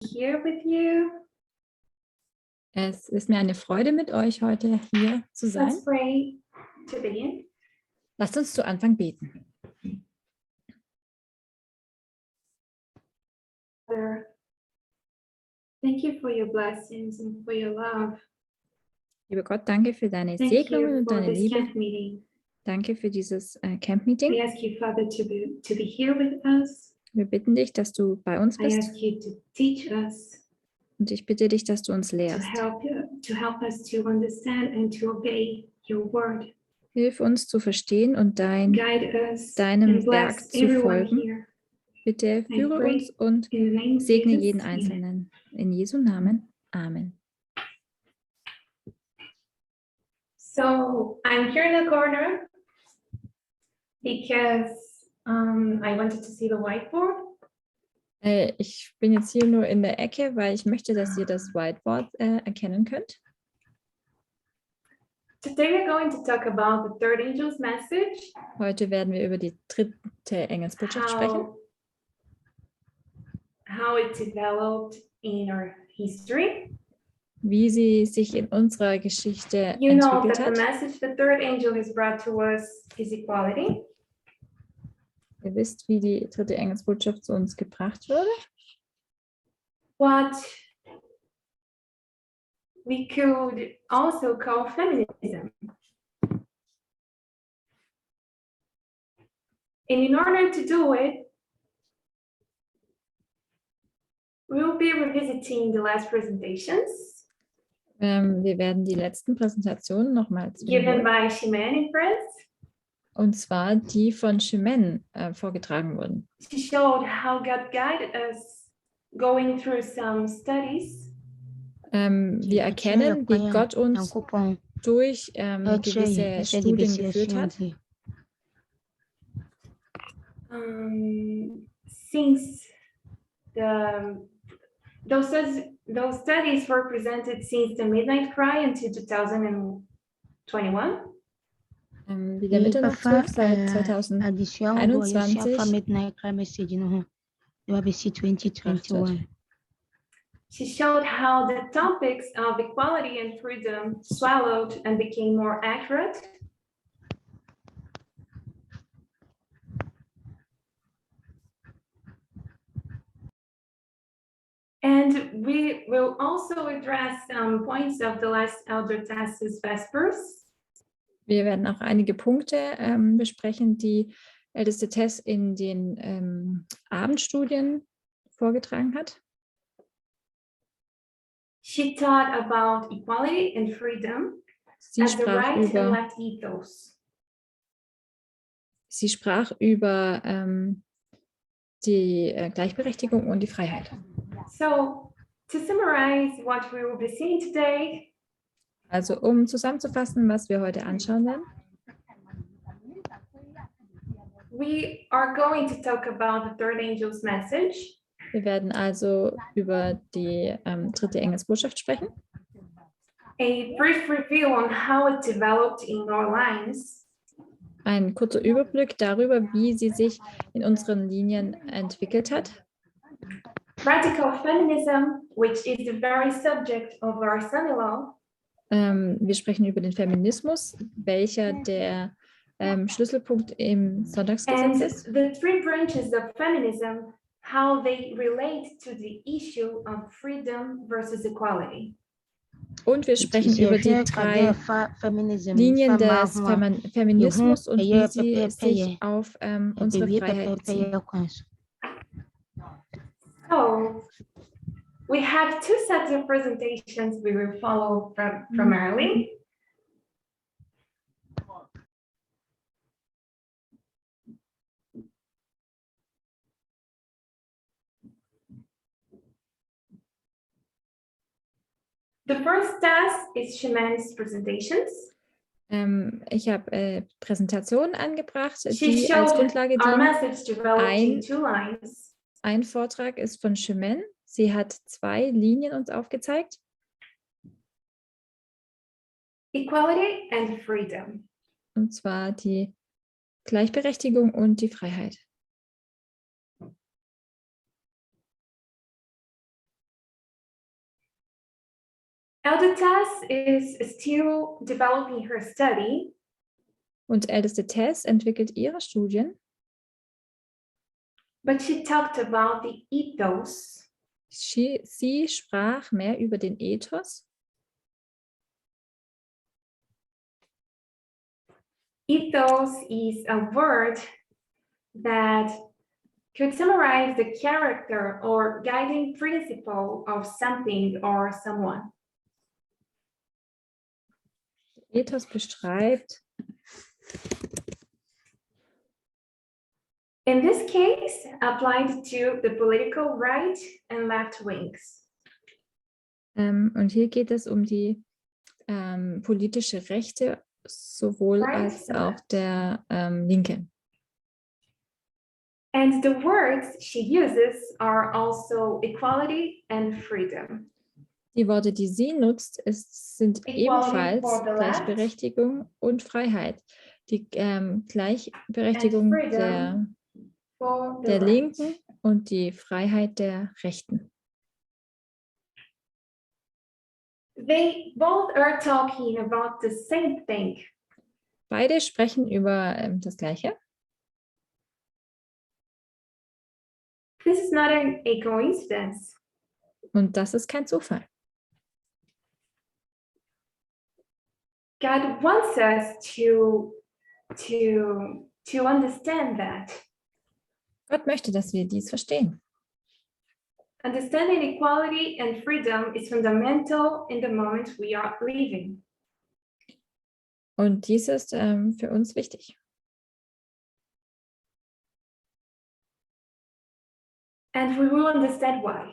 Here with you. Es ist mir eine Freude, mit euch heute hier zu sein. Let's pray to begin. Lasst uns zu Anfang beten. Father, thank you for your blessings and for your love. Lieber Gott, danke für deine Thank Segnungen you und for deine this Liebe. camp meeting. Danke für dieses I Camp-Meeting. ask you, Father, to be here with us. Wir bitten dich, dass du bei uns I bist, ask you to teach us, und ich bitte dich, dass du uns to lehrst. help us to understand and to obey your word. Hilf uns zu verstehen und Guide us deinem and Werk bless zu everyone folgen. here. Bitte I führe pray uns und in the name of segne Jesus. jeden Amen. Einzelnen. In Jesu Namen. Amen. So I'm here in the corner because I wanted to see the whiteboard. Ich bin jetzt hier nur in der Ecke, weil ich möchte, dass ihr das Whiteboard erkennen könnt. Today we're going to talk about the third angel's message. Heute werden wir über die dritte Engelsbotschaft sprechen. How it developed in our history. Wie sie sich in unserer Geschichte You know entwickelt that the hat. message the third angel has brought to us is equality. Ihr wisst, wie die dritte Engelsbotschaft zu uns gebracht wurde. What we could also call feminism. And in order to do it, we'll be revisiting the last presentations Wir werden die letzten Präsentationen nochmals given wiederholen. by Shimen in France. Und zwar die von Shimen vorgetragen wurden. She showed how God guided us going through some studies. Wir erkennen, wie Gott uns durch gewisse Studien geführt hat. Since those studies were presented since the Midnight Cry until 2021. Wie der Mitternachtsruf seit 2021. She showed how the topics of equality and freedom swallowed and became more accurate. And we will also address some points of the last Elder Tas's Vespers. Wir werden auch einige Punkte besprechen, die älteste Tess in den Abendstudien vorgetragen hat. She taught about equality and freedom as the right and left ethos. Sie sprach über die Gleichberechtigung und die Freiheit. So, to summarize what we will be seeing today. Also um zusammenzufassen, was wir heute anschauen werden. We are going to talk about the third angel's message. Wir werden also über die dritte Engelsbotschaft sprechen. A brief review on how it developed in our lines. Ein kurzer Überblick darüber, wie sie sich in unseren Linien entwickelt hat. Radical feminism, which is the very subject of our son-in-law. Wir sprechen über den Feminismus, welcher der Schlüsselpunkt im Sonntagsgesetz ist. And the three branches of feminism, how they relate to the issue of freedom versus equality. Und wir sprechen über die drei Linien des Feminismus und wie sie sich auf unsere Freiheit beziehen. So, we have two sets of presentations we will follow primarily. The first task is Shimen's presentations. Ich habe Präsentationen angebracht, She die als showed Grundlage our dienen. message developed in two lines. Ein Vortrag ist von Shimen. Sie hat zwei Linien uns aufgezeigt. Equality and freedom. Und zwar die Gleichberechtigung und die Freiheit. Elder Tess is still developing her study. Und älteste Tess entwickelt ihre Studien. But she talked about the ethos. Sie sprach mehr über den Ethos. Ethos is a word that could summarize the character or guiding principle of something or someone. Ethos beschreibt. In this case, applied to the political right and left wings. Und hier geht es um die politische Rechte, sowohl als auch der Linke. And the words she uses are also equality and freedom. Die Worte, die sie nutzt, sind ebenfalls Gleichberechtigung und Freiheit. Die Gleichberechtigung der Linken und die Freiheit der Rechten. They both are talking about the same thing. Beide sprechen über das Gleiche. This is not a coincidence. Und das ist kein Zufall. God wants us to understand that. Gott möchte, dass wir dies verstehen. Understanding equality and freedom is fundamental in the moment we are living. Und dies ist für uns wichtig. And we will understand why.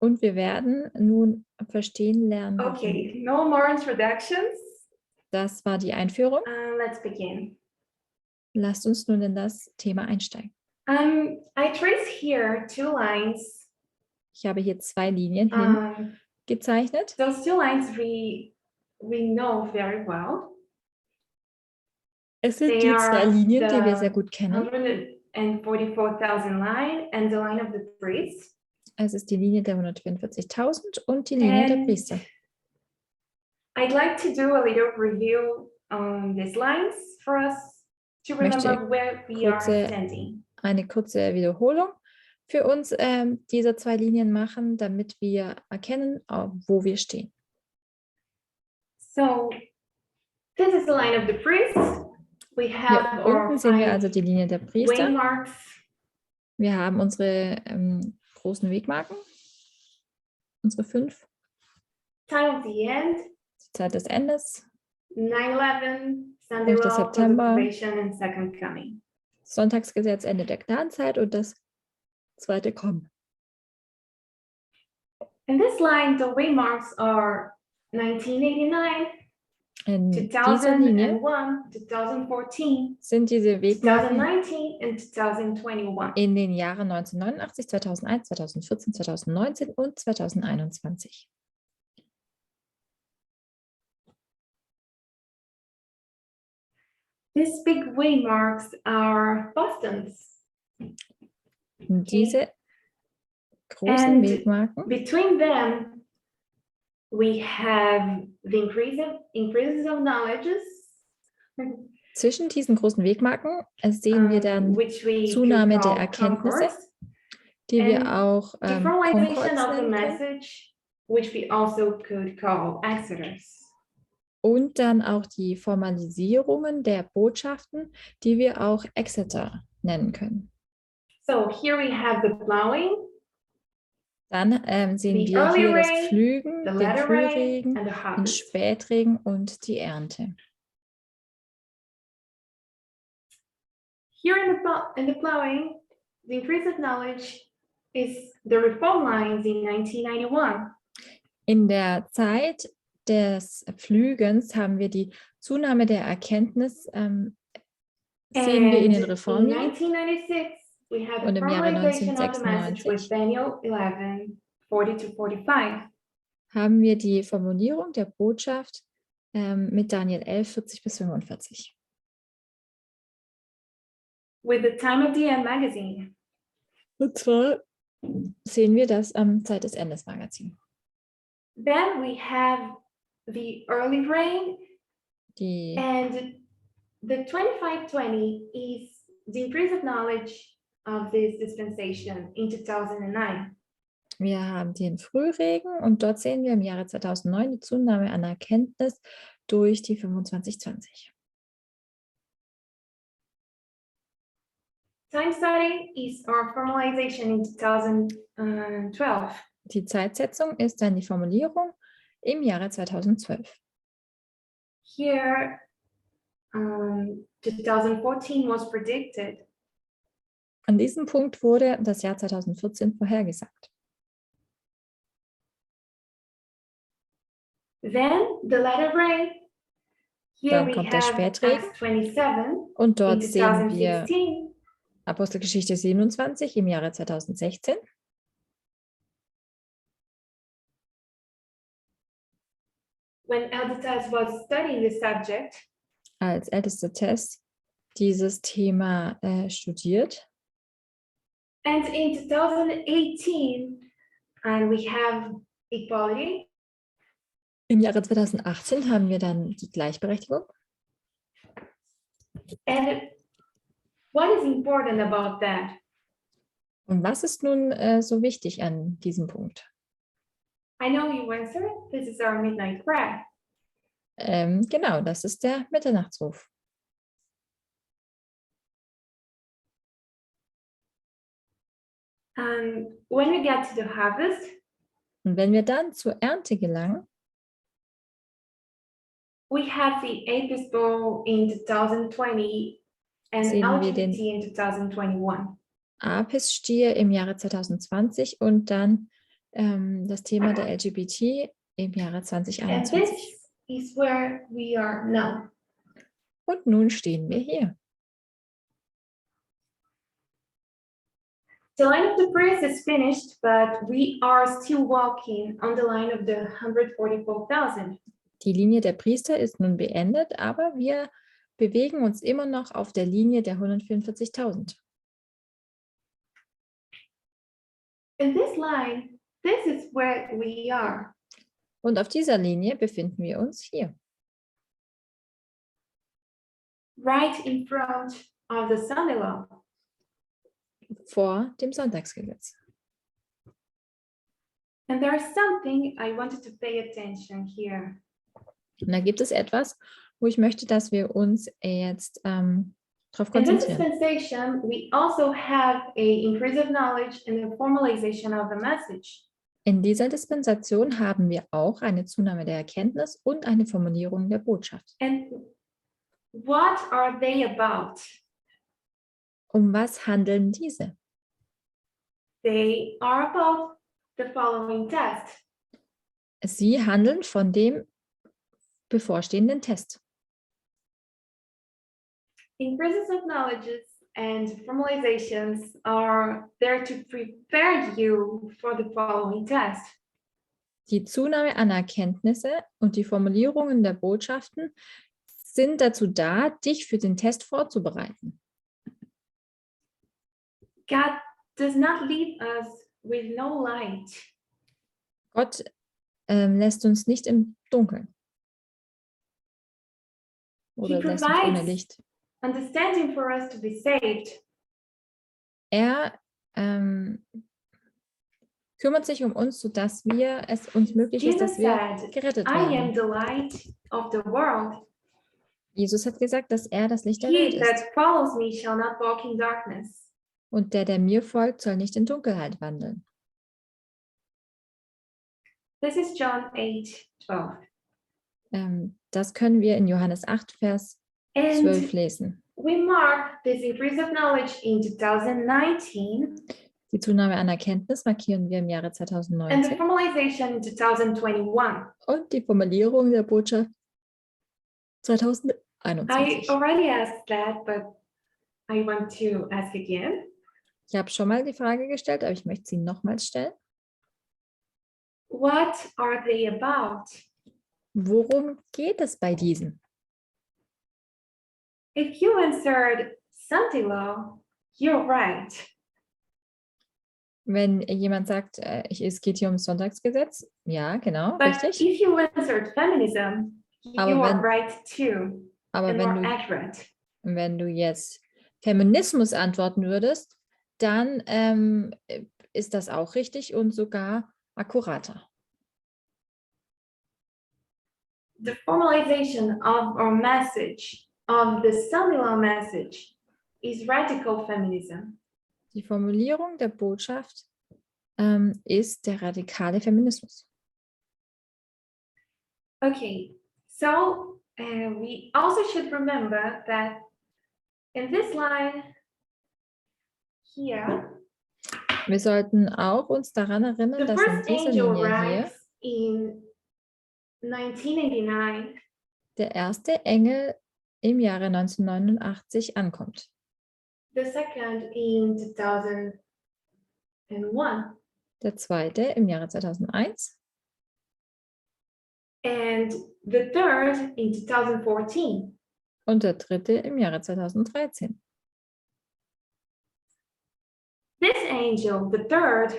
Und wir werden nun verstehen lernen. Okay, no more introductions. Das war die Einführung. Let's begin. Lasst uns nun in das Thema einsteigen. I trace here 2 lines. Ich habe hier 2 Linien gezeichnet. Those 2 lines we know very well. Es sind die 2 Linien, die wir sehr gut kennen. 144,000 line and the line of the priest. Es ist die Linie der 144.000 und die Linie der Priester. I'd like to do a little review on these lines for us to remember where we are standing. Eine kurze Wiederholung für uns dieser 2 Linien machen, damit wir erkennen, wo wir stehen. So, this is the line of the priest. We have hier unten sehen wir also die Linie der Priester. Waymarks. Wir haben unsere großen Wegmarken, unsere 5. Time of the end. Die Zeit des Endes. 9/11, Sunday 11. Law, September. Preservation and Second Coming. Sonntagsgesetz, Ende der Gnadenzeit und das zweite Kommen. In this line, the waymarks are 1989, In dieser Linie 2014, sind diese Wegmarken 2019 and 2021. in den Jahren 1989, 2001, 2014, 2019 und 2021. These big waymarks are Boston's. Diese großen Wegmarken. Between them, we have the increases of knowledges. Zwischen diesen großen Wegmarken sehen wir dann Zunahme der Erkenntnisse, die wir auch Concords nennen können. Which we also could call Exodus. Und dann auch die Formalisierungen der Botschaften, die wir auch Exeter nennen können. So here we have the plowing. Dann sehen wir hier das Pflügen, den Frühregen, den Spätregen und die Ernte. Here in the plowing, the increase of knowledge is the reform lines in 1991. In der Zeit des Pflügens haben wir die Zunahme der Erkenntnis, sehen wir in den Reformlinien. Und im Jahre 1996 haben wir die Formulierung der Botschaft mit Daniel 11, 40 bis 45. With the Time of the End magazine. Und zwar sehen wir das am Zeit des Endes Magazin. Then we have the early rain, Die, and the 2520 is the increase of knowledge of this dispensation in 2009. wir haben den Frühregen und dort sehen wir im Jahre 2009 die Zunahme an Erkenntnis durch die 2520. Time study is our formalization in 2012. Die Zeitsetzung ist dann die Formulierung im Jahre 2012. Here, 2014 was predicted. An diesem Punkt wurde das Jahr 2014 vorhergesagt. Then the latter rain. Here Dann we kommt der have Spätregen. Acts 27 Und in dort sehen wir 2016. Apostelgeschichte 27 im Jahre 2016. When Elder Tess was studying the subject, Als ältester Test dieses Thema studiert. and in 2018, and we have equality. Im Jahre 2018 haben wir dann die Gleichberechtigung. And what is important about that? Und was ist nun so wichtig an diesem Punkt? I know you answered. This is our midnight prayer. Genau, das ist der Mitternachtsruf. And when we get to the harvest, Und wenn wir dann zur Ernte gelangen, we have the Apis Bowl in 2020 and Sehen wir den- LGBT in 2021. Apis-Stier im Jahre 2020 und dann das Thema der LGBT im Jahre And 2021. this is where we are now. Und nun stehen wir hier. The line of the priest is finished, but we are still walking on the line of the 144,000. Die Linie der Priester ist nun beendet, aber wir bewegen uns immer noch auf der Linie der 144.000. In this line, this is where we are. Und auf dieser Linie befinden wir uns hier. Right in front of the Sunday law. Vor dem Sonntagsgesetz. And there is something I wanted to pay attention here. Und da gibt es etwas, wo ich möchte, dass wir uns jetzt darauf In this konzentrieren. dispensation, we also have a increase of knowledge and the formalization of the message. In dieser Dispensation haben wir auch eine Zunahme der Erkenntnis und eine Formulierung der Botschaft. And what are they about? Um was handeln diese? They are about the following test. Sie handeln von dem bevorstehenden Test. Increases of knowledges and formalizations are there to prepare you for the following test. Die Zunahme an Erkenntnisse und die Formulierungen der Botschaften sind dazu da, dich für den Test vorzubereiten. God does not leave us with no light. Gott lässt uns nicht im Dunkeln. Oder He lässt uns ohne provides Licht. understanding for us to be saved. Er kümmert sich um uns, sodass es uns möglich ist, dass Jesus wir said, gerettet I am werden. the light of the world. Jesus hat gesagt, dass er das Licht der Welt He ist. that follows me shall not walk in darkness. Und der mir folgt, soll nicht in Dunkelheit wandeln. This is John 8:12. Das können wir in Johannes 8, Vers 12 And lesen. we mark this increase of knowledge in 2019 Die Zunahme an Erkenntnis markieren wir im Jahre and the 2019 formalization in 2021. und die Formulierung der Botschaft I 2021. already asked that, but I want to ask again. Ich habe schon mal die Frage gestellt, aber ich möchte sie nochmals stellen. What are they about? Worum geht es bei diesen? If you answered Sunday law, you're right. Wenn jemand sagt, es geht hier ums Sonntagsgesetz, ja, genau, But richtig. if you answered feminism, you Aber are wenn- right too, Aber and wenn more du, accurate. wenn du jetzt Feminismus antworten würdest, dann ist das auch richtig und sogar akkurater. The formalization of our message, of the cellular message, is radical feminism. Die Formulierung der Botschaft ist der radikale Feminismus. Okay, so we also should remember that in this line here, Wir sollten auch uns daran erinnern, the dass in first dieser angel Linie hier arrives in 1989. der erste Engel im Jahre 1989 ankommt. The second in 2001. Der zweite im Jahre 2001 And the third in 2014. und der dritte im Jahre 2013. This angel, the third,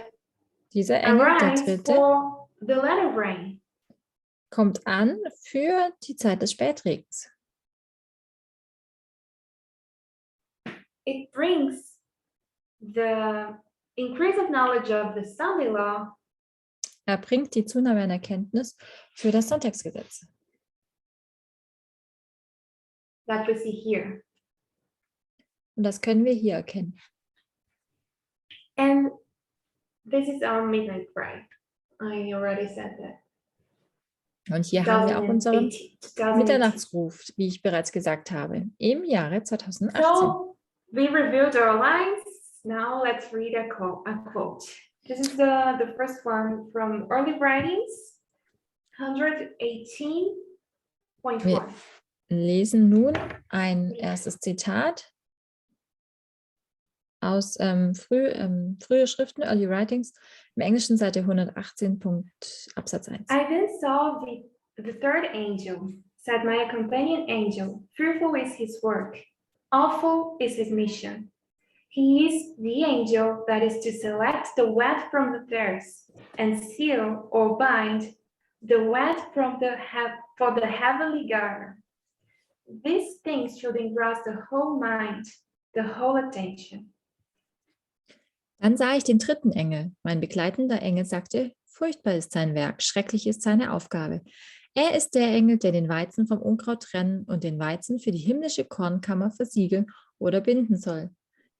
Dieser Engel, der arrives dritte, for the latter rain. kommt an für die Zeit des Spätregens. It brings the increase of knowledge of the Sunday law Er bringt die Zunahme an Erkenntnis für das Sonntagsgesetz, that we see here. und das können wir hier erkennen. And this is our midnight cry. I already said that. Und hier haben wir auch unseren 2018. Mitternachtsruf, wie ich bereits gesagt habe, im Jahre 2018. So we reviewed our lines. Now let's read a quote. This is the first one from early writings, 118.1. Wir lesen nun ein erstes Zitat aus frühe Schriften, Early Writings, im Englischen Seite 118, Absatz 1. I then saw the third angel, said my companion angel, fearful is his work, awful is his mission. He is the angel that is to select the wheat from the tares and seal or bind the wheat from for the heavenly garner. These things should engross the whole mind, the whole attention. Dann sah ich den dritten Engel. Mein begleitender Engel sagte, furchtbar ist sein Werk, schrecklich ist seine Aufgabe. Er ist der Engel, der den Weizen vom Unkraut trennen und den Weizen für die himmlische Kornkammer versiegeln oder binden soll.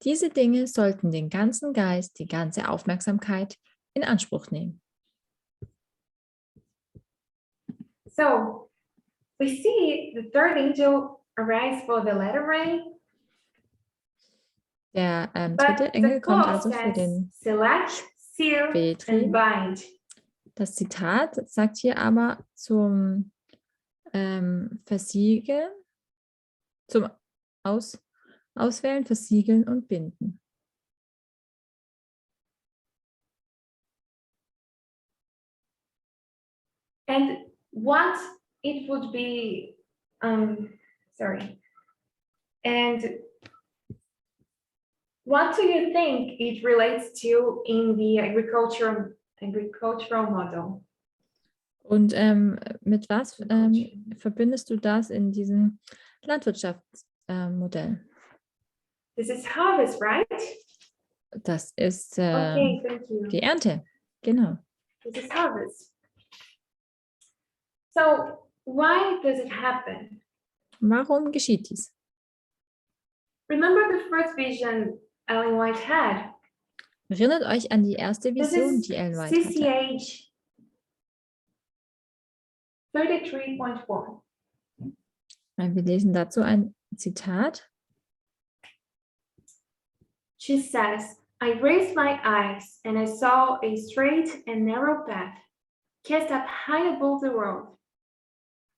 Diese Dinge sollten den ganzen Geist, die ganze Aufmerksamkeit in Anspruch nehmen. So, we see the third angel arrives for the latter rain. Der But dritte Engel the kommt clause also für says, den select, seal, and Spätregen. bind. Das Zitat sagt hier aber zum Versiegeln, zum Auswählen, Versiegeln und Binden. And what it would be, and what do you think it relates to in the agricultural model? Und mit was verbindest du das in diesem Landwirtschaftsmodell? This is harvest, right? Das ist Okay, thank you. die Ernte, genau. This is harvest. So why does it happen? Warum geschieht dies? Remember the first vision Ellen White had. Erinnert euch an die erste This Vision, is die Ellen White hatte. CCH 33.1. Wir lesen dazu ein Zitat. She says, I raised my eyes and I saw a straight and narrow path, cast up high above the world.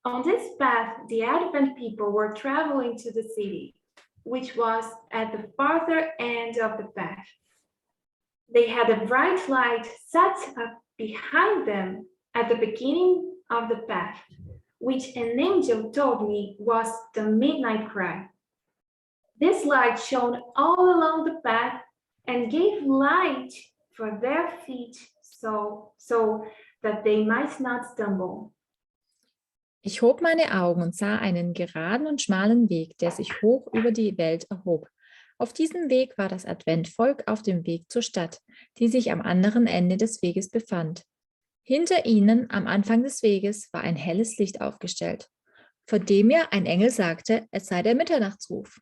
On this path, the Advent people were traveling to the city, which was at the farther end of the path. They had a bright light set up behind them at the beginning of the path, which an angel told me was the midnight cry. This light shone all along the path and gave light for their feet so that they might not stumble. Ich hob meine Augen und sah einen geraden und schmalen Weg, der sich hoch über die Welt erhob. Auf diesem Weg war das Adventvolk auf dem Weg zur Stadt, die sich am anderen Ende des Weges befand. Hinter ihnen, am Anfang des Weges, war ein helles Licht aufgestellt, von dem mir ein Engel sagte, es sei der Mitternachtsruf.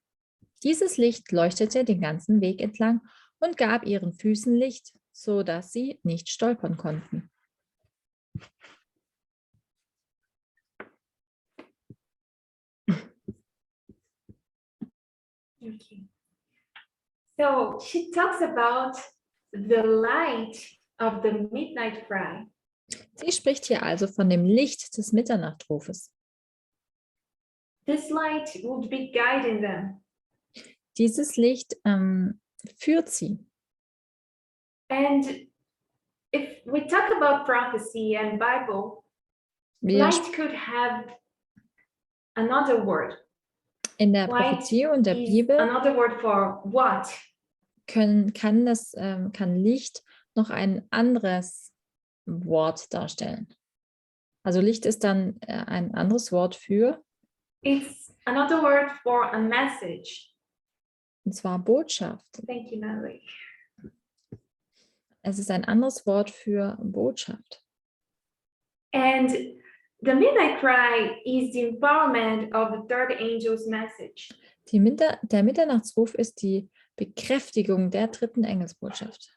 Dieses Licht leuchtete den ganzen Weg entlang und gab ihren Füßen Licht, so dass sie nicht stolpern konnten. Okay. So she talks about the light of the midnight cry. Sie spricht hier also von dem Licht des Mitternachtrufes. This light would be guiding them. Dieses Licht führt sie. And if we talk about prophecy and Bible, Wir light could have another word. in der Light Prophetie und der is Bibel another word for what? kann Licht noch ein anderes Wort darstellen. Also Licht ist dann ein anderes Wort für, It's another word for a message. und zwar Botschaft. Thank you, Natalie. Es ist ein anderes Wort für Botschaft. And the midnight cry is the empowerment of the third angel's message. Der Mitternachtsruf ist die Bekräftigung der dritten Engelsbotschaft.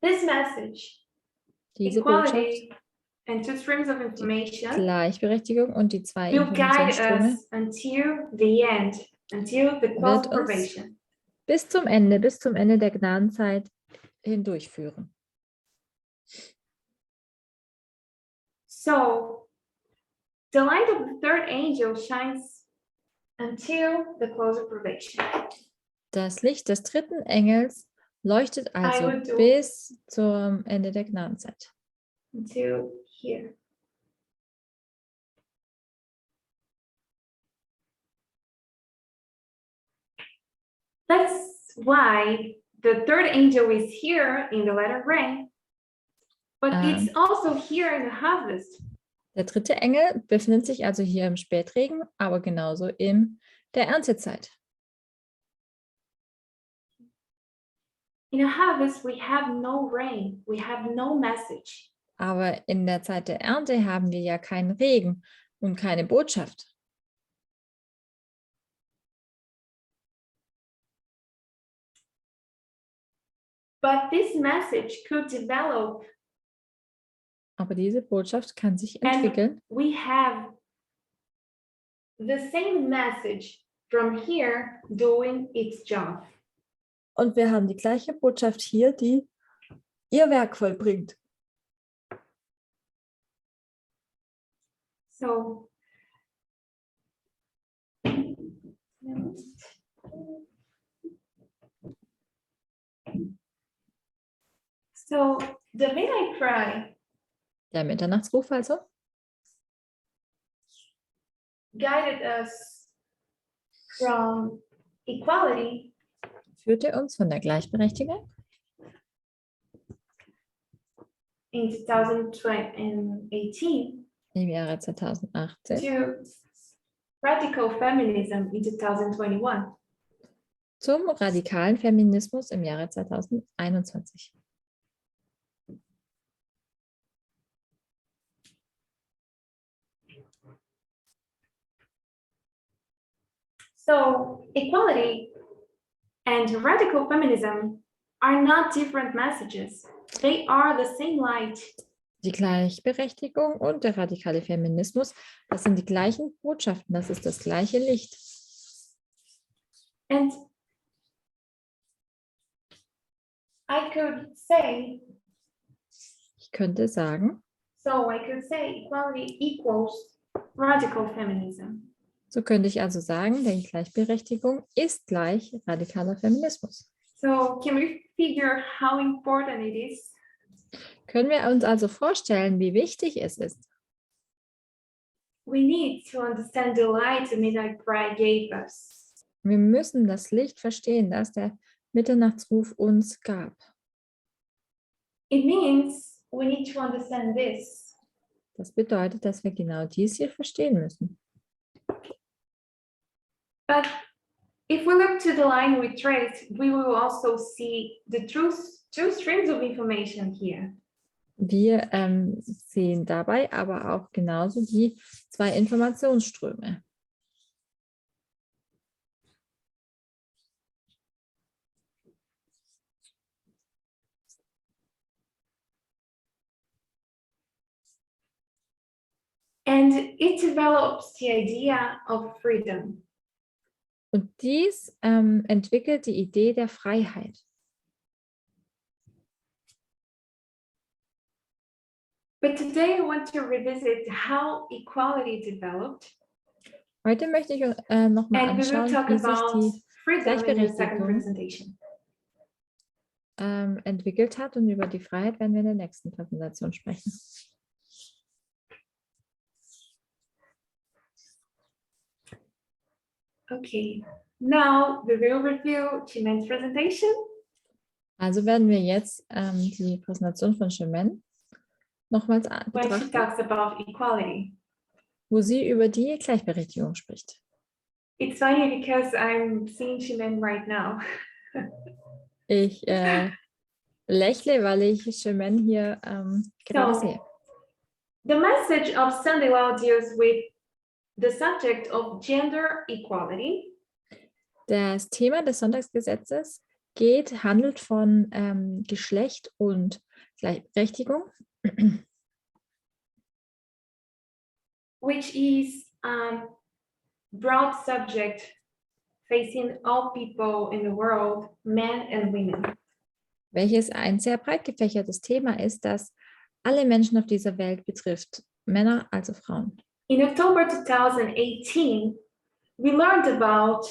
This message, Diese Botschaft, equality and two streams of information, Gleichberechtigung und die zwei will guide Informationsströme us until the end, until the close wird of uns probation. bis zum Ende der Gnadenzeit hindurchführen. So, the light of the third angel shines until the close of probation. Das Licht des dritten Engels leuchtet also would do- bis zum Ende der Gnadenzeit. Until here. That's why the third angel is here in the letter rain, but it's also here in the harvest. Der dritte Engel befindet sich also hier im Spätregen, aber genauso in der Erntezeit. In a harvest, we have no rain, we have no message. Aber in der Zeit der Ernte haben wir ja keinen Regen und keine Botschaft. But this message could develop, Aber diese Botschaft kann sich and entwickeln. we have the same message from here doing its job. Und wir haben die gleiche Botschaft hier, die ihr Werk vollbringt. So, the midnight cry Der Mitternachtsruf also guided us from equality führte uns von der Gleichberechtigung in 2018 im Jahre 2018 to radical feminism in 2021. zum radikalen Feminismus im Jahre 2021. So equality and radical feminism are not different messages. They are the same light. Die Gleichberechtigung und der radikale Feminismus, das sind die gleichen Botschaften, das ist das gleiche Licht. And I could say, Ich könnte sagen, equality equals radical feminism. so könnte ich also sagen, die Gleichberechtigung ist gleich radikaler Feminismus. So can we figure how important it is? Können wir uns also vorstellen, wie wichtig es ist? We need to understand the light the midnight cry gave us. Wir müssen das Licht verstehen, das der Mitternachtsruf uns gab. It means we need to understand this. Das bedeutet, dass wir genau dies hier verstehen müssen. But if we look to the line we traced, we will also see the two streams of information here. Wir sehen dabei aber auch genauso die zwei Informationsströme. And it develops the idea of freedom. Und dies entwickelt die Idee der Freiheit. But today I want to revisit how equality developed. Heute möchte ich nochmal And we will anschauen, talk wie sich about die freedom in the second Gleichberechtigung presentation. entwickelt hat, und über die Freiheit werden wir in der nächsten Präsentation sprechen. Okay, now we will review Chimen's presentation. Also werden wir jetzt die Präsentation von Chemen nochmals When she betrachten, talks about equality. wo sie über die Gleichberechtigung spricht. It's funny because I'm seeing Chimen right now. Ich lächle, weil ich Chemen hier gerade sehe. The message of Sunday Law deals with the subject of gender equality. Das Thema des Sonntagsgesetzes handelt von Geschlecht und Gleichberechtigung, Which is a broad subject facing all people in the world, men and women. welches ein sehr breit gefächertes Thema ist, das alle Menschen auf dieser Welt betrifft, Männer als auch Frauen. In October 2018, we learned about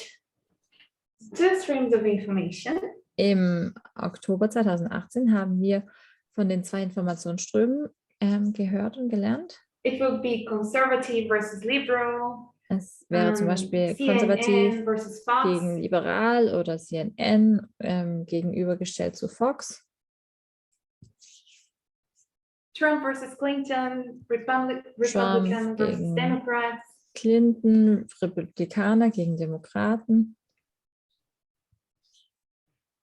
two streams of information. Im Oktober 2018 haben wir von den zwei Informationsströmen gehört und gelernt. It will be conservative versus liberal. Es wäre zum Beispiel CNN konservativ versus Fox. gegen liberal oder CNN gegenübergestellt zu Fox. Trump versus Clinton, Republican versus gegen Democrats. Clinton, Republikaner gegen Demokraten.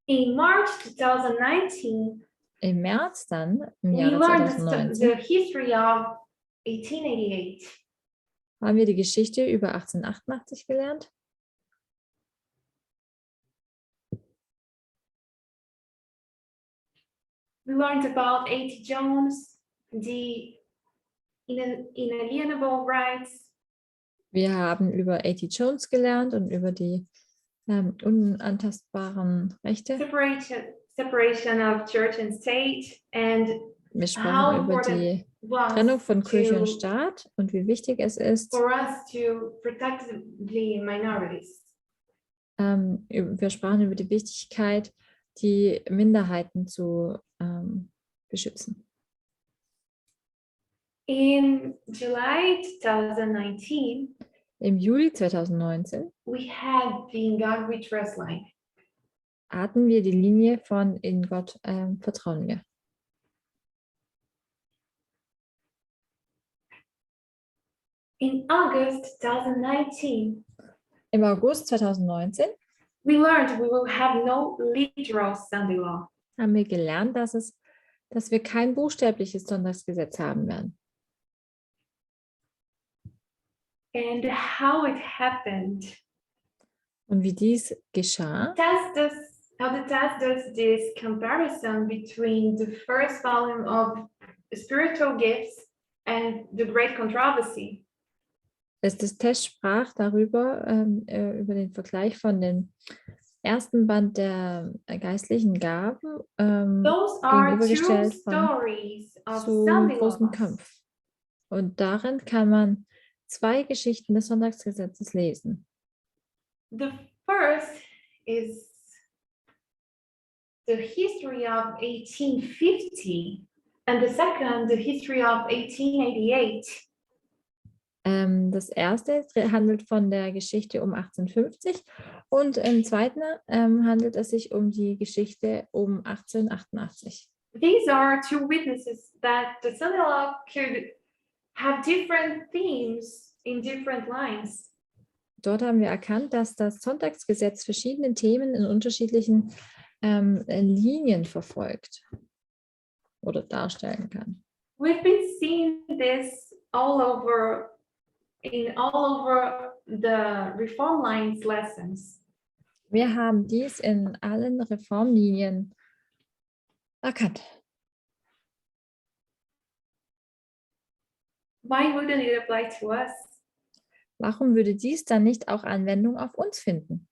In March 2019, Im März dann, im we Jahre learned 2019, the history of 1888. haben wir die Geschichte über 1888 gelernt. We learned about A.T. Jones, the inalienable rights. Wir haben über A.T. Jones gelernt und über die unantastbaren Rechte. Separation of church and state, and Wir sprachen über die Trennung von Kirche und Staat und wie wichtig es ist, for us to protect the minorities. wir sprachen über die Wichtigkeit, die Minderheiten zu beschützen. In July 2019, Im Juli 2019 we had the In God We Trust line. hatten wir die Linie von In Gott vertrauen wir. In August 2019, Im August 2019 we learned we will have no literal Sunday law. haben wir gelernt, dass wir kein buchstäbliches Sonntagsgesetz haben werden. And how it happened. Und wie dies geschah, How the test does this comparison between the first volume of spiritual gifts and the Great Controversy. ist das Test sprach darüber, über den Vergleich von dem ersten Band der geistlichen Gaben Those are two gegenübergestellt stories of zu Sunday großem laws. Kampf. Und darin kann man zwei Geschichten des Sonntagsgesetzes lesen. The first is the history of 1850, and the second, the history of 1888. Das erste handelt von der Geschichte um 1850 und im zweiten handelt es sich um die Geschichte um 1888. These are two witnesses that the Sunday law could have different themes in different lines. Dort haben wir erkannt, dass das Sonntagsgesetz verschiedene Themen in unterschiedlichen Linien verfolgt oder darstellen kann. We've been seeing this all over the Reform Lines lessons. Wir haben dies in allen Reformlinien erkannt. Why wouldn't it apply to us? Warum würde dies dann nicht auch Anwendung auf uns finden?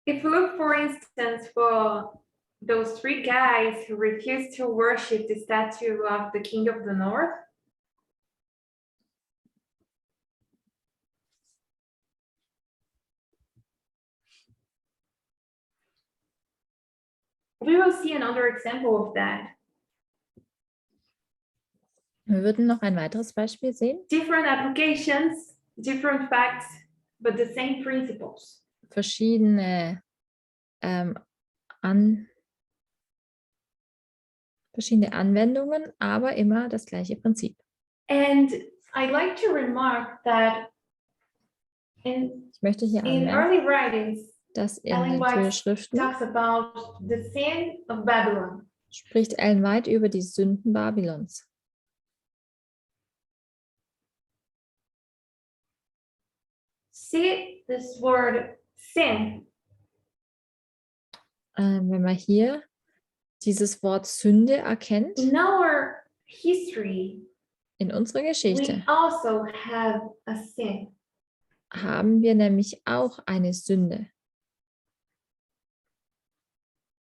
If we look, for instance, for those three guys who refused to worship the statue of the King of the North, we will see another example of that. Wir würden noch ein weiteres Beispiel sehen. Different applications, different facts, but the same principles. Verschiedene Anwendungen, aber immer das gleiche Prinzip. And I'd like to remark that Ich möchte hier in anmerken, early writings, dass in Ellen den White frühen Schriften talks about the sin of Babylon. spricht Ellen White über die Sünden Babylons. See this word sin. Wenn man hier dieses Wort Sünde erkennt, In our history, in unserer Geschichte, we also have a sin. haben wir nämlich auch eine Sünde.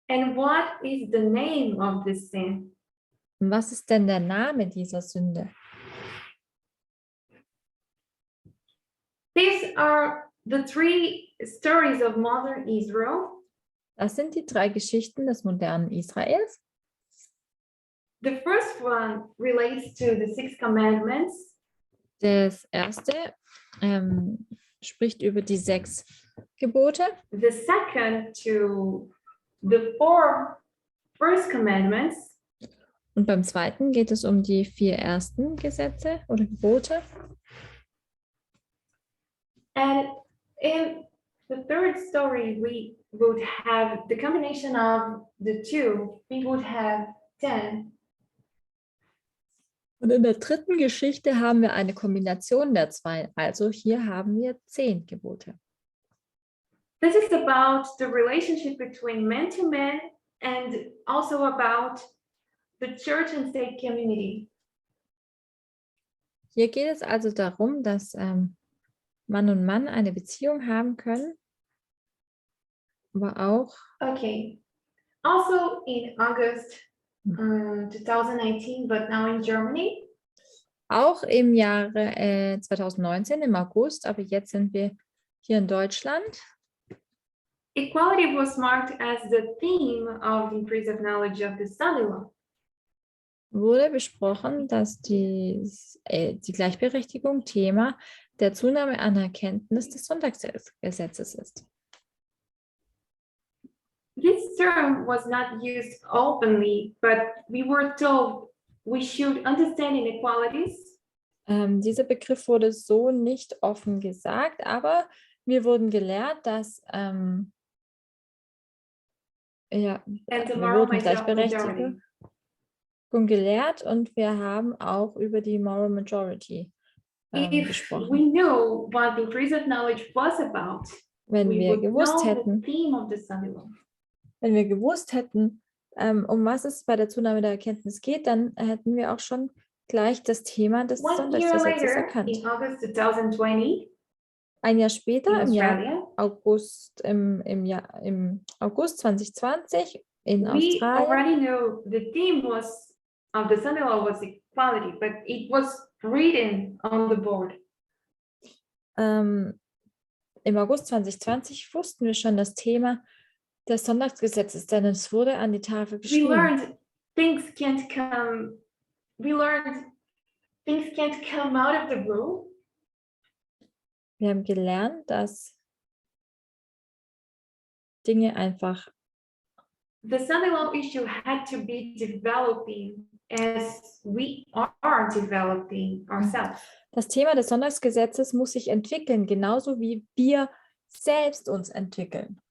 And what is the name of this sin? Und was ist denn der Name dieser Sünde? These are the three stories of modern Israel. Das sind die drei Geschichten des modernen Israels. The first one relates to the 6 commandments. Das erste spricht über die 6 Gebote. The second to the 4 first commandments. Und beim zweiten geht es um die 4 ersten Gesetze oder Gebote. And in the third story, we would have the combination of the 2. We would have 10. Und in der dritten Geschichte haben wir eine Kombination der 2. Also hier haben wir 10 Gebote. This is about the relationship between man to man and also about the church and state community. Hier geht es also darum, dass Mann und Mann eine Beziehung haben können, aber auch Okay. Also in August 2019, but now in Germany. Auch im Jahre 2019, im August, aber jetzt sind wir hier in Deutschland. Equality was marked as the theme of the increase of knowledge of the Sunday law. Wurde besprochen, dass die Gleichberechtigung Thema der Zunahme an Erkenntnis des Sonntagsgesetzes ist. This term was not used openly, but we were told we should understand inequalities. Dieser Begriff wurde so nicht offen gesagt, aber wir wurden gelehrt, dass wir wurden Gleichberechtigung gelehrt und wir haben auch über die Moral Majority If gesprochen. we knew what the increase of knowledge was about, Wenn we wir would gewusst know the hätten, theme of the Sunday law. wenn wir gewusst hätten, um was es bei der Zunahme der Erkenntnis geht, dann hätten wir auch schon gleich das Thema des 1 year Sonntagsgesetzes later, erkannt. in August 2020, Ein Jahr später, in Australia, im August 2020 in we Australien, already knew the theme of the Sunday law was equality, but it was written on the board. im August 2020 wussten wir schon das Thema des Sonntagsgesetzes, denn es wurde an die Tafel We geschrieben. learned things can't come. We learned things can't come out of the blue. Wir haben gelernt, dass Dinge einfach The son-in-law issue had to be developing as we are developing ourselves. Das Thema des Sonntagsgesetzes muss sich entwickeln, genauso wie wir selbst uns entwickeln.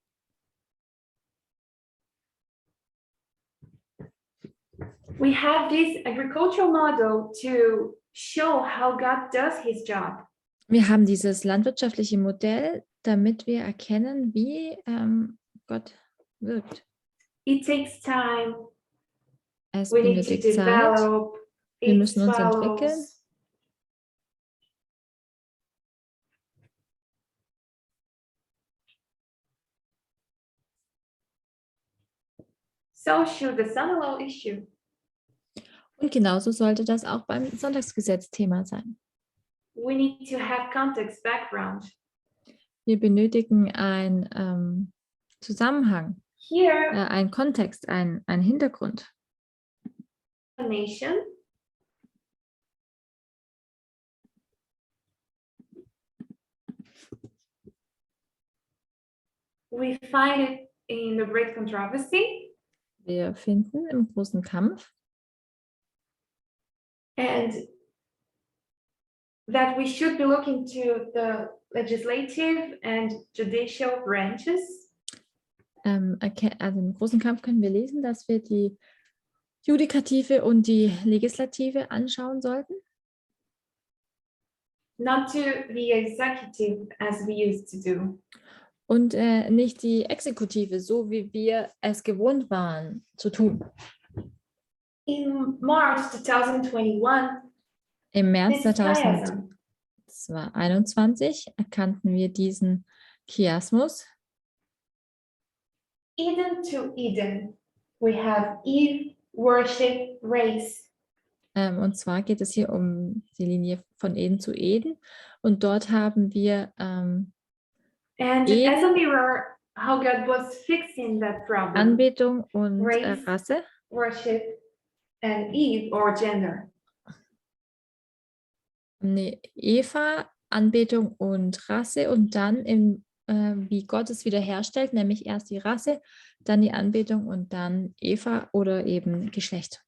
We have this agricultural model to show how God does his job. Wir haben dieses landwirtschaftliche Modell, damit wir erkennen, wie Gott wirkt. It takes time. Es We need to benötigt Zeit. develop. Wir It müssen uns entwickeln. follows. So should the son-in-law issue. Und genauso sollte das auch beim Sonntagsgesetz Thema sein. We need to have context, background. Wir benötigen einen Zusammenhang, Here, einen Kontext, einen Hintergrund. nation. We find it in the great controversy. Wir finden im großen Kampf, And that we should be looking to the legislative and judicial branches. also im großen Kampf können wir lesen, dass wir die Judikative und die Legislative anschauen sollten. Not to the executive as we used to do. Und nicht die Exekutive, so wie wir es gewohnt waren zu tun. In March 2021, Im März this chiasm, 2021 erkannten wir diesen Chiasmus. Eden to Eden, we have Eve, worship, race. Und zwar geht es hier um die Linie von Eden zu Eden. Und dort haben wir And Eden, as a mirror, how God was fixing that problem. Anbetung und Race. Rasse. Worship and Eve or gender. Eva, Anbetung und Rasse und dann wie Gott es wiederherstellt, nämlich erst die Rasse, dann die Anbetung und dann Eva oder eben Geschlecht.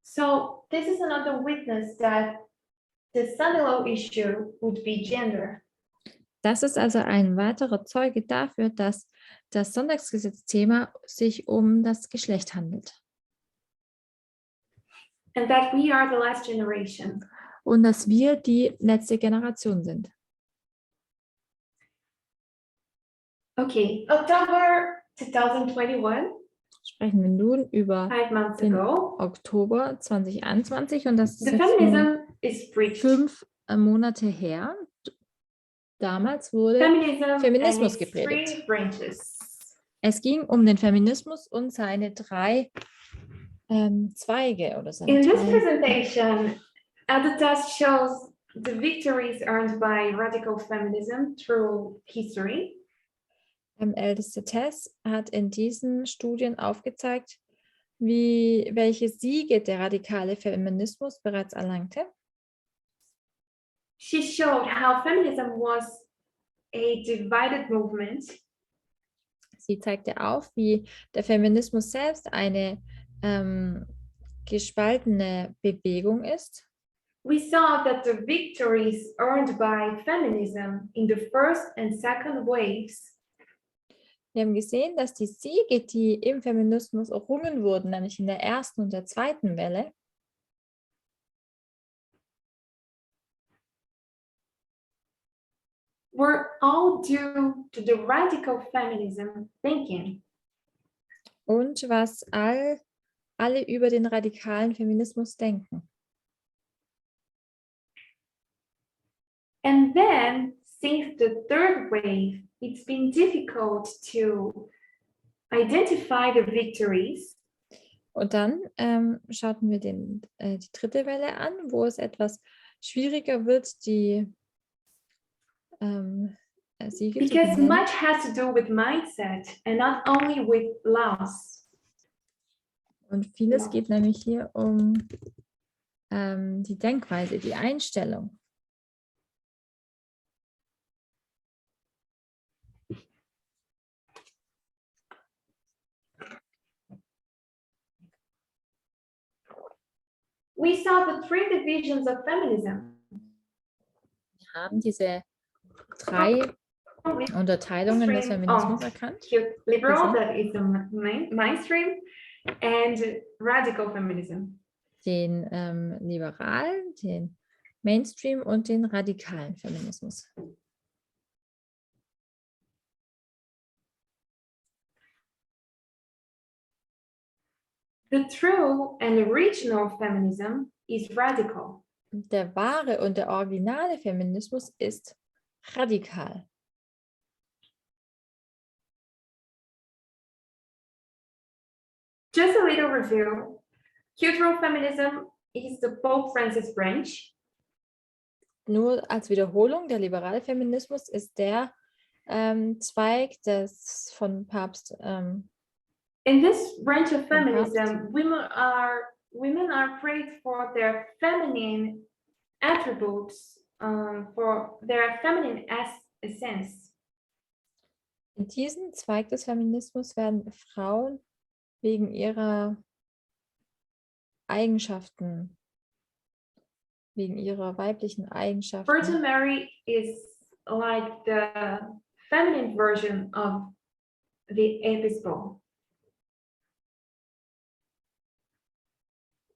So this is another witness that the son-in-law issue would be gender. Das ist also ein weiterer Zeuge dafür, dass das Sonntagsgesetz-Thema sich um das Geschlecht handelt. And that we are the last generation. Und dass wir die letzte Generation sind. Okay, October 2021, Sprechen wir nun über 5 months den ago, Oktober 2021 und das ist the jetzt nun feminism is preached. 5 Monate her. Damals wurde Feminismus and its gepredigt. 3 branches. Es ging um den Feminismus und seine 3 Zweige oder seine In this 3. presentation, Adatas shows the victories earned by radical feminism through history. Älteste Tess hat in diesen Studien aufgezeigt, welche Siege der radikale Feminismus bereits erlangte. She showed how feminism was a divided movement. Sie zeigte auf, wie der Feminismus selbst eine gespaltene Bewegung ist. We saw that the victories earned by feminism in the first and second waves Wir haben gesehen, dass die Siege, die im Feminismus errungen wurden, nämlich in der ersten und der zweiten Welle, were all due to the radical feminism thinking. und was alle über den radikalen Feminismus denken. And then, since the third wave, it's been difficult to identify the victories. Und dann schauten wir die 3. Welle an, wo es etwas schwieriger wird, die Siege zu Because benennen. much has to do with mindset and not only with laws. Und vieles geht nämlich hier um die Denkweise, die Einstellung. We saw the three divisions of feminism. Wir haben diese 3 Unterteilungen des Feminismus erkannt. Liberal, that is the mainstream, and radical feminism. Den liberalen, den Mainstream und den radikalen Feminismus. The true and original feminism is radical. Der wahre und der originale Feminismus ist radikal. Just a little review. Cultural feminism is the Pope Francis branch. Nur als Wiederholung, der liberale Feminismus ist der Zweig des von Papst. In this branch of feminism, women are praised for their feminine attributes, for their feminine essence. In diesem Zweig des Feminismus werden Frauen wegen ihrer Eigenschaften, wegen ihrer weiblichen Eigenschaften. Virgin Mary is like the feminine version of the epistle.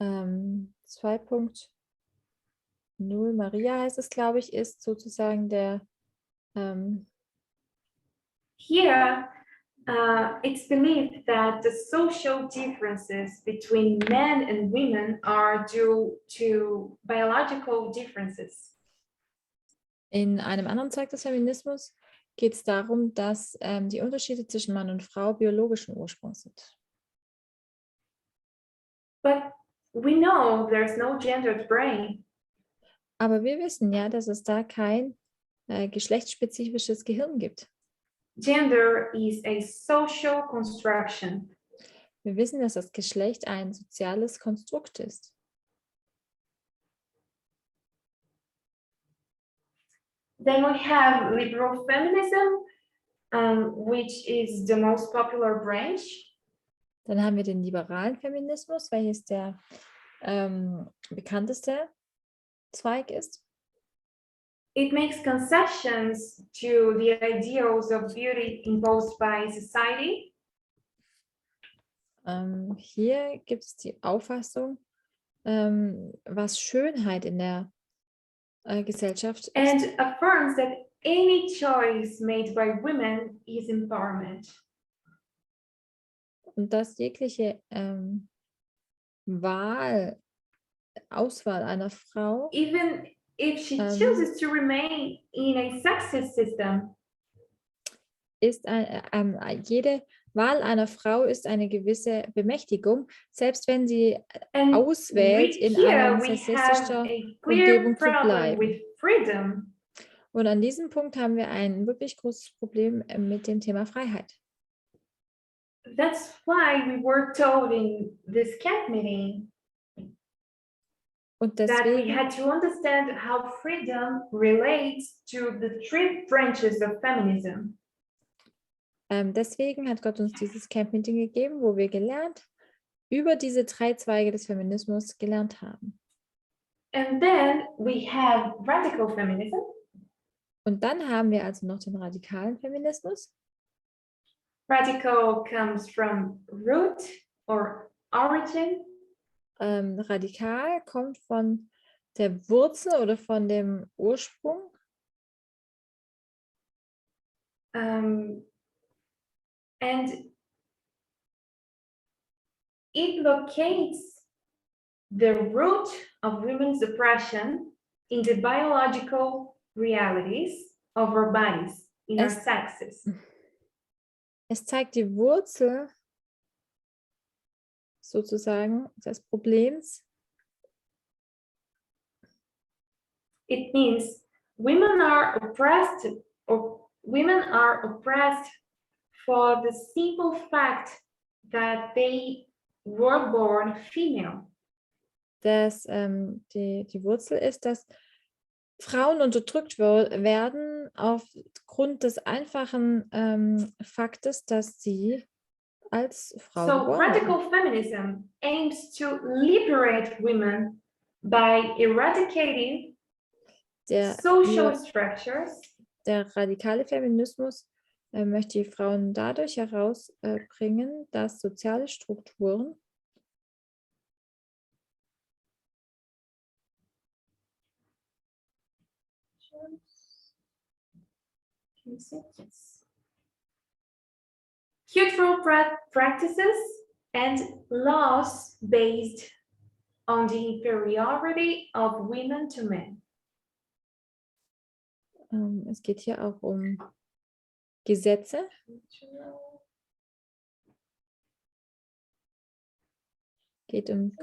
2.0 Maria heißt es, glaube ich, ist sozusagen der Here, it's believed that the social differences between men and women are due to biological differences. In einem anderen Zweig des Feminismus geht es darum, dass die Unterschiede zwischen Mann und Frau biologischen Ursprungs sind. But we know there's no gendered brain. Aber wir wissen ja, dass es da kein geschlechtsspezifisches Gehirn gibt. Gender is a social construction. Wir wissen, dass das Geschlecht ein soziales Konstrukt ist. Then we have liberal feminism, which is the most popular branch. Dann haben wir den liberalen Feminismus, welches der bekannteste Zweig ist. It makes concessions to the ideals of beauty imposed by society. Hier gibt es die Auffassung, was Schönheit in der Gesellschaft ist. And affirms that any choice made by women is empowerment. Und dass jegliche Auswahl einer Frau, Even if she chooses to remain in a sexist system, ist jede Wahl einer Frau ist eine gewisse Bemächtigung, selbst wenn sie and auswählt, in einer sexistischer Umgebung zu bleiben. with freedom. Und an diesem Punkt haben wir ein wirklich großes Problem mit dem Thema Freiheit. That's why we were told in this camp meeting Und that we deswegen, had to understand how freedom relates to the three branches of feminism. deswegen hat Gott uns dieses Camp-Meeting gegeben, wo wir über diese 3 Zweige des Feminismus gelernt haben. And then we have radical feminism. Und dann haben wir also noch den radikalen Feminismus. Radical comes from root or origin. Radikal kommt von der Wurzel oder von dem Ursprung. And it locates the root of women's oppression in the biological realities of our bodies, in our sexes. Es zeigt die Wurzel sozusagen des Problems. It means women are oppressed for the simple fact that they were born female. dass die Wurzel ist, dass Frauen unterdrückt werden aufgrund des einfachen Faktes, dass sie als Frau So geboren wurden. radical feminism aims to liberate women by eradicating social structures. Der radikale Feminismus möchte die Frauen dadurch herausbringen, dass soziale Strukturen Cultural practices and laws based on the inferiority of women to men. Es geht hier auch um Gesetze. Geht um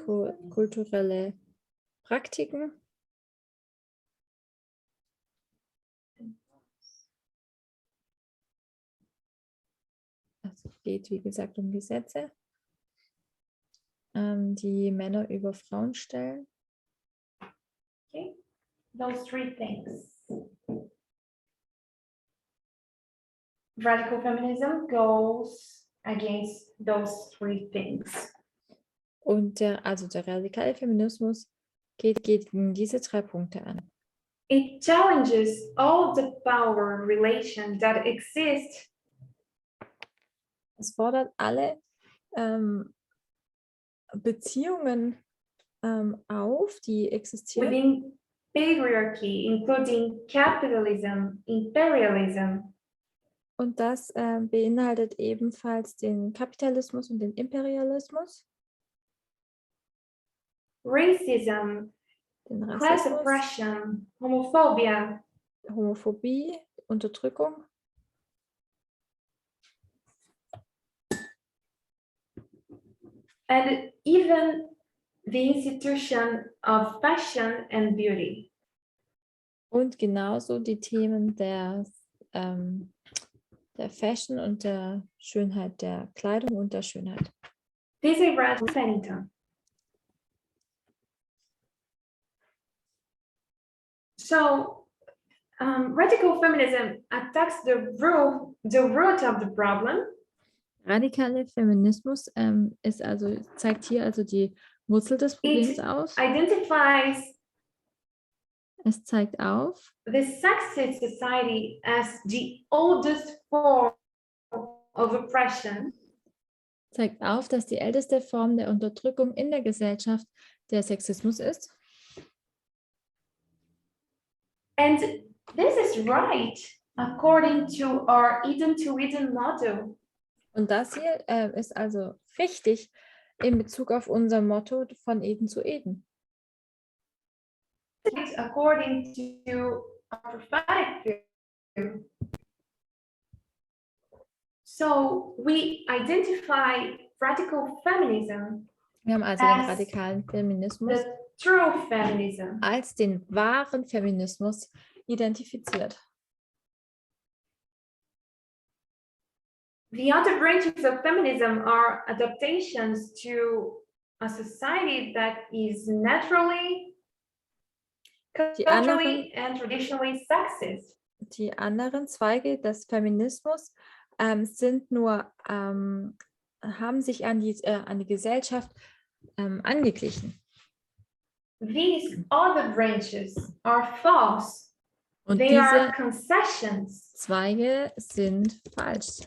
kulturelle Praktiken. Also es geht, wie gesagt, um Gesetze, die Männer über Frauen stellen. Okay, those three things. Radical feminism goes against those three things. Und der radikale Feminismus geht gegen diese 3 Punkte an. It challenges all the power relations that exist. Es fordert alle Beziehungen auf, die existieren. Within patriarchy, including capitalism, imperialism. Und das beinhaltet ebenfalls den Kapitalismus und den Imperialismus. Racism, Den class Rassismus, oppression, homophobia. Homophobie, Unterdrückung. And even the institution of fashion and beauty. Und genauso die Themen der Fashion und der Schönheit, der Kleidung und der Schönheit. This is Radical Feminism. So, radical feminism attacks the root of the problem. Radikaler Feminismus zeigt hier also die Wurzel des Problems auf. Identifies Es zeigt auf the sexist society as the oldest form of oppression. Zeigt auf, dass die älteste Form der Unterdrückung in der Gesellschaft der Sexismus ist. And this is right, according to our Eden-to-Eden motto. Und das hier ist also richtig in Bezug auf unser Motto von Eden zu Eden. According to our prophetic view. So we identify radical feminism. Wir haben also den radikalen Feminismus the true feminism. Als den wahren Feminismus identifiziert. The other branches of feminism are adaptations to a society that is naturally, culturally, and traditionally sexist. Die anderen Zweige des Feminismus haben sich an die Gesellschaft angeglichen. These other branches are false. Und They are diese concessions. Zweige sind falsch.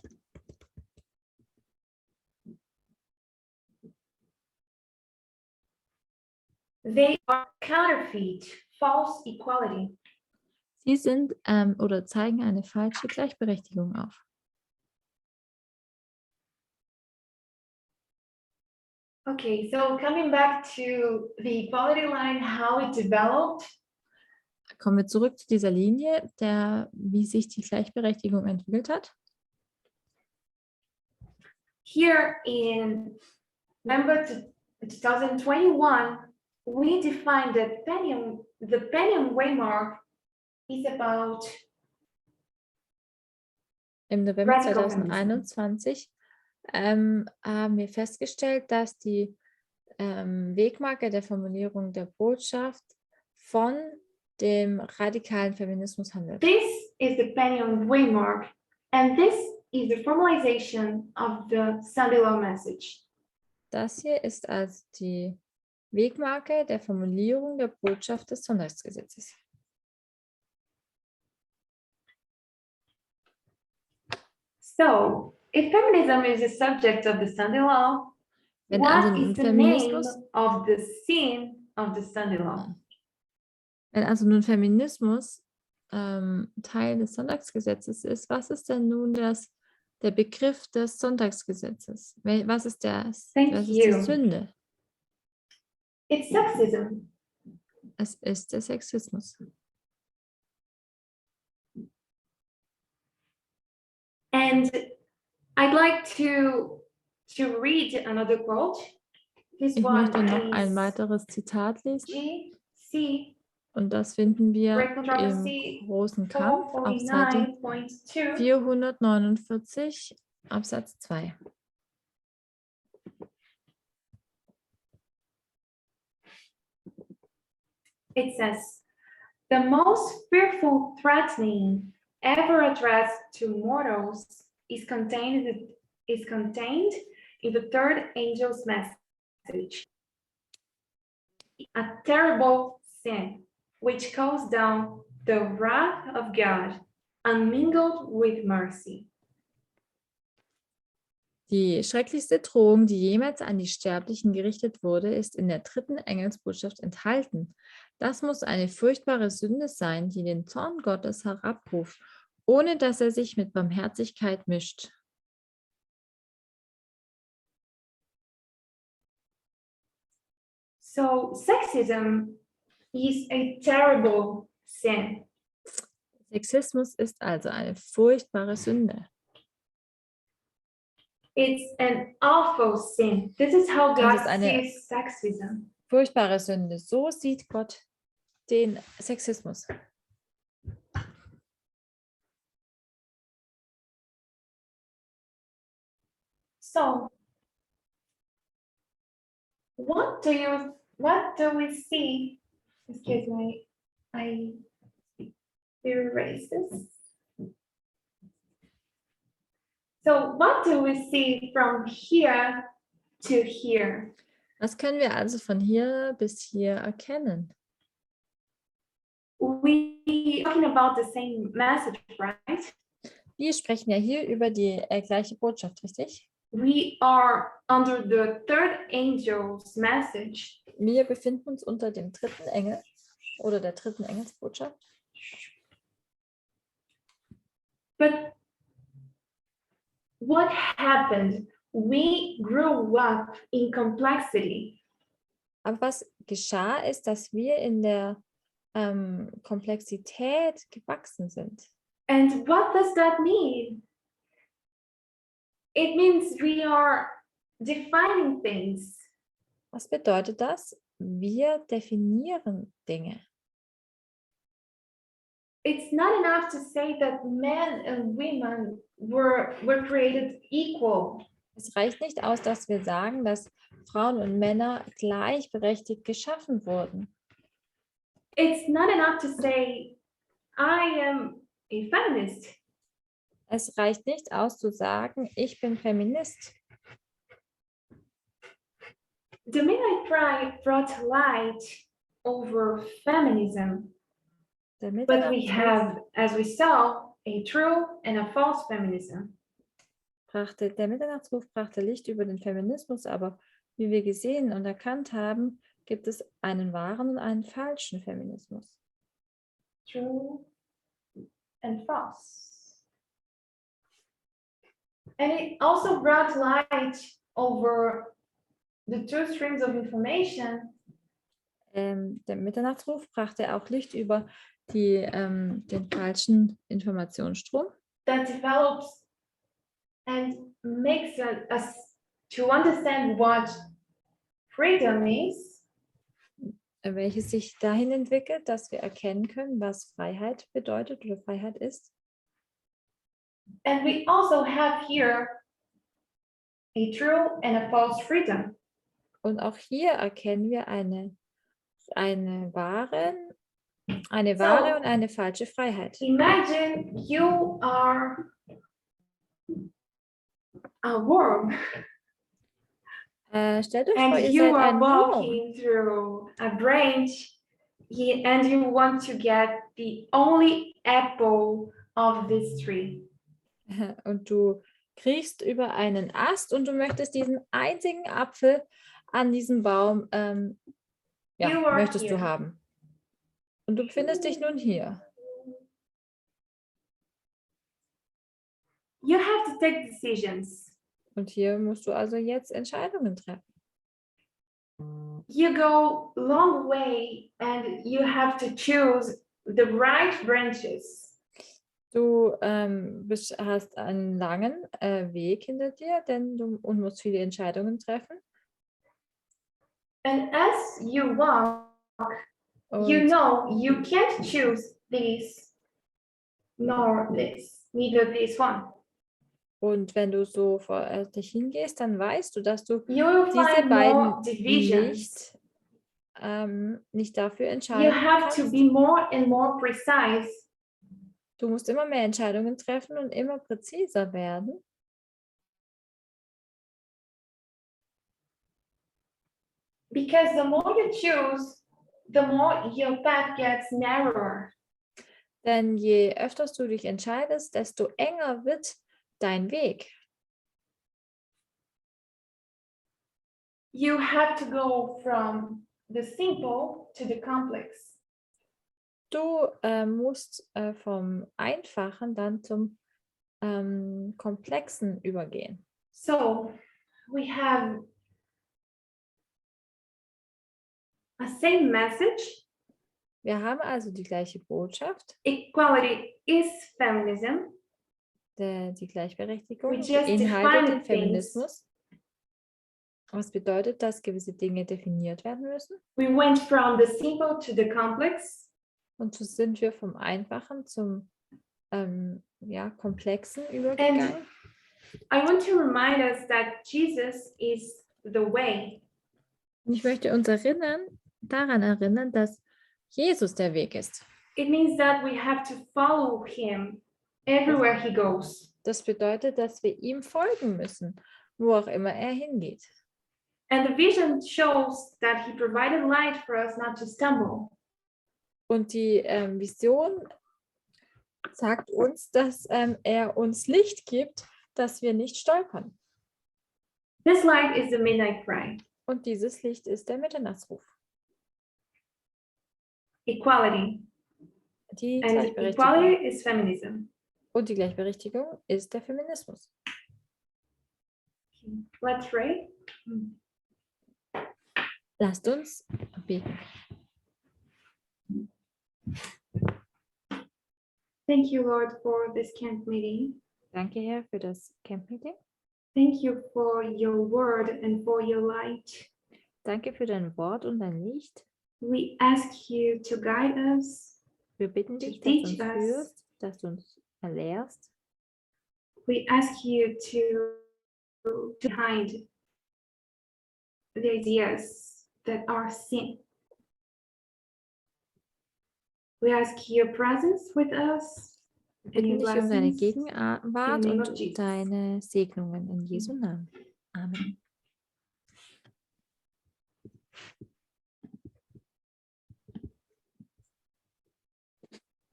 They are counterfeit, false equality. Sie sind oder zeigen eine falsche Gleichberechtigung auf. Okay, so coming back to the equality line, how it developed. Kommen wir zurück zu dieser Linie, wie sich die Gleichberechtigung entwickelt hat. Here in November 2021, we defined that the pennium waymark is about Im November radical 2021 haben wir festgestellt, dass die Wegmarke der Formulierung der Botschaft von dem radikalen Feminismus handelt. This is the penny waymark, and this is the formalization of the Sunday law message. Das hier ist also die Wegmarke der Formulierung der Botschaft des Sonntagsgesetzes. So, if feminism is the subject of the Sunday law, Wenn also what nun is the name Feminismus, of the sin of the Sunday law? wenn also nun Feminismus Teil des Sonntagsgesetzes ist, was ist denn nun der Begriff des Sonntagsgesetzes? Was ist die Sünde? It's sexism. Es ist der Sexismus. And I'd like to read another quote. This Ich one möchte noch ein is weiteres Zitat lesen. GC Und das finden wir Great im Controversy großen Kampf auf Seite 449.2. 449, Absatz 2. It says, the most fearful threatening ever addressed to mortals is contained in the third angel's message. A terrible sin which calls down the wrath of God unmingled with mercy. Die schrecklichste Drohung, die jemals an die Sterblichen gerichtet wurde, ist in der dritten Engelsbotschaft enthalten. Das muss eine furchtbare Sünde sein, die den Zorn Gottes herabruft, ohne dass er sich mit Barmherzigkeit mischt. So sexism is a terrible sin. Sexismus ist also eine furchtbare Sünde. It's an awful sin. This is how God Das ist eine sees sexism. furchtbare Sünde. So sieht Gott den Sexismus. So, what do we see? Excuse me, I erase this. So, what do we see from here to here? Was können wir also von hier bis hier erkennen? We talking about the same message, right? Wir sprechen ja hier über die gleiche Botschaft, richtig? We are under the third angel's message. Wir befinden uns unter dem dritten Engel oder der dritten Engelsbotschaft. But what happened? We grew up in complexity. Aber was geschah ist, dass wir in der Komplexität gewachsen sind. And what does that mean? It means we are defining things. Was bedeutet das? Wir definieren Dinge. It's not enough to say that men and women were created equal. Es reicht nicht aus, dass wir sagen, dass Frauen und Männer gleichberechtigt geschaffen wurden. It's not enough to say, I am a feminist. Es reicht nicht aus zu sagen, ich bin Feminist. The Midnight Pride brought light over feminism, but we have, as we saw, a true and a false feminism. Der Mitternachtsruf brachte Licht über den Feminismus, aber wie wir gesehen und erkannt haben, gibt es einen wahren und einen falschen Feminismus. True and false. And it also brought light over the two streams of information. Der Mitternachtsruf brachte auch Licht über den falschen Informationsstrom. That develops and makes us to understand what freedom is. Welches sich dahin entwickelt, dass wir erkennen können, was Freiheit bedeutet oder Freiheit ist. And we also have here a true and a false freedom. Und auch hier erkennen wir eine wahre und eine falsche Freiheit. Imagine you are a worm Stellt euch vor, and ihr you seid are ein Wurm walking through a branch and you want to get the only apple of this tree. und du kriechst über einen Ast und du möchtest diesen einzigen Apfel an diesem Baum, möchtest du haben. Und du befindest dich nun hier. You have to take decisions. Und hier musst du also jetzt Entscheidungen treffen. You go long way and you have to choose the right branches. Du hast einen langen Weg hinter dir, und musst viele Entscheidungen treffen. And as you walk, you Und, know you can't choose this nor this, neither this one. und wenn du so vor dich hingehst, dann weißt du, dass du You will diese find beiden more divisions. nicht dafür You entscheiden have to kannst. be more and more precise. Du musst immer mehr Entscheidungen treffen und immer präziser werden. Because the more you choose, the more your path gets narrower. Denn je öfter du dich entscheidest, desto enger wird dein Weg. You have to go from the simple to the complex. Du musst vom Einfachen dann zum Komplexen übergehen. So we have a same message. Wir haben also die gleiche Botschaft, Equality is feminism. die Gleichberechtigung We just beinhaltet den define Feminismus. Was bedeutet, dass gewisse Dinge definiert werden müssen? We went from the simple to the complex. Und so sind wir vom Einfachen zum Komplexen übergegangen. I want to remind us that Jesus is the way. Und ich möchte uns daran erinnern, dass Jesus der Weg ist. It means that we have to follow him everywhere he goes. Das bedeutet, dass wir ihm folgen müssen, wo auch immer er hingeht. And the vision shows that he provided light for us not to stumble. Und die Vision sagt uns, dass er uns Licht gibt, dass wir nicht stolpern. This light is the midnight cry. Und dieses Licht ist der Mitternachtsruf. Equality. Die And Gleichberechtigung. equality is feminism. Und die Gleichberechtigung ist der Feminismus. Let's pray. Lasst uns beten. Thank you, Lord, for this camp meeting. Danke, Herr, für das Camp-Meeting. Thank you for your word and for your light. Danke für dein Wort und dein Licht. We ask you to guide us. Wir bitten dich, dass teach du uns us. führst, dass du uns lehrst. We ask you to hide the ideas that are sin. We ask your presence with us. Wir bitten dich um deine blessings. Gegenwart In the name of und Jesus. deine Segnungen in Jesu Namen. Amen.